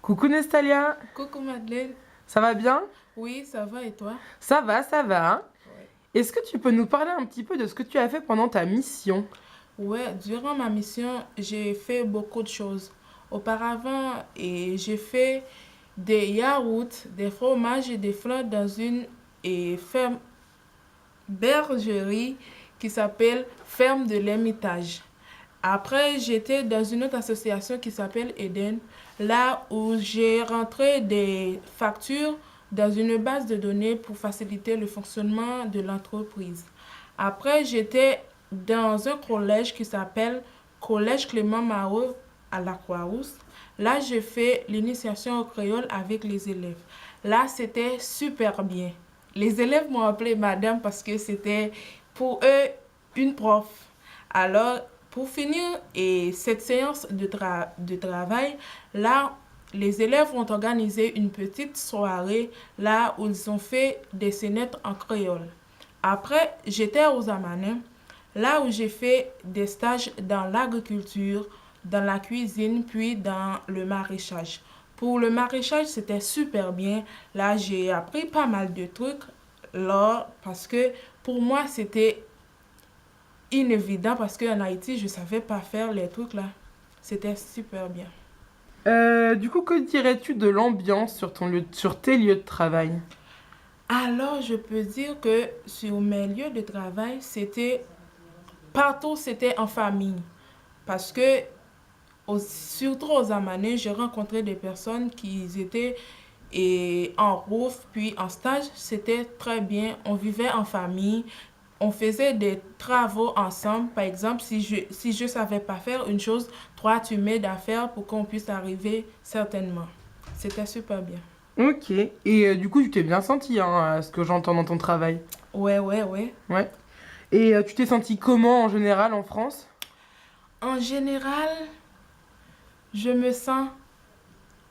Coucou Nestalia, Coucou Madeleine. ça va bien? Oui, ça va et toi? Ça va, ça va. Ouais. Est-ce que tu peux nous parler un petit peu de ce que tu as fait pendant ta mission? Ouais, durant ma mission, j'ai fait beaucoup de choses. Auparavant, j'ai fait des yaourts, des fromages et des fleurs dans une ferme bergerie qui s'appelle Ferme de l'Ermitage. Après, j'étais dans une autre association qui s'appelle Eden, là où j'ai rentré des factures dans une base de données pour faciliter le fonctionnement de l'entreprise. Après, j'étais dans un collège qui s'appelle Collège Clément Marot à la Croix-Rousse. Là, j'ai fait l'initiation au créole avec les élèves. Là, c'était super bien. Les élèves m'ont appelé madame parce que c'était pour eux une prof. Alors, pour finir cette séance de travail, là, les élèves ont organisé une petite soirée là où ils ont fait des scénettes en créole. Après, j'étais aux Amanins, là où j'ai fait des stages dans l'agriculture, dans la cuisine, puis dans le maraîchage. Pour le maraîchage, c'était super bien. Là, j'ai appris pas mal de trucs là parce que pour moi, c'était inévident parce qu'en Haïti, je savais pas faire les trucs là. C'était super bien. Du coup, que dirais-tu de l'ambiance sur tes lieux de travail? Alors, je peux dire que sur mes lieux de travail, c'était en famille. Parce que, surtout aux Amanais, j'ai rencontré des personnes qui étaient en rouf, puis en stage, c'était très bien. On vivait en famille, on faisait des travaux ensemble. Par exemple, si je savais pas faire une chose, toi, tu m'aides à faire pour qu'on puisse arriver certainement. C'était super bien. Ok, et du coup, tu t'es bien senti, hein, à ce que j'entends dans ton travail. Ouais, ouais, ouais. Ouais. Et tu t'es senti comment en général en France? En général, je me sens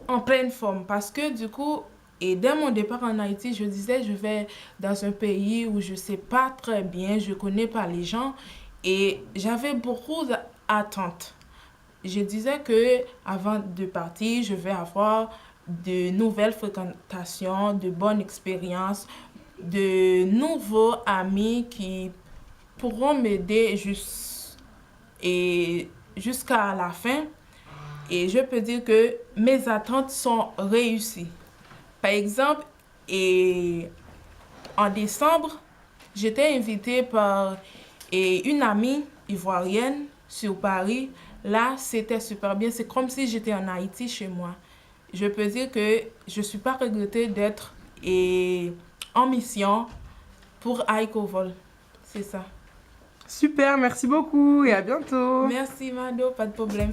en pleine forme parce que du coup, et dès mon départ en Haïti, je disais je vais dans un pays où je sais pas très bien, je connais pas les gens et j'avais beaucoup d'attentes. Je disais que avant de partir, je vais avoir de nouvelles fréquentations, de bonnes expériences, de nouveaux amis qui pourront m'aider et jusqu'à la fin. Et je peux dire que mes attentes sont réussies. Par exemple, et en décembre, j'étais invitée par une amie ivoirienne sur Paris. Là, c'était super bien. C'est comme si j'étais en Haïti chez moi. Je peux dire que je ne suis pas regrettée d'être en mission pour Aïkovol. C'est ça. Super, merci beaucoup et à bientôt. Merci, Mado. Pas de problème.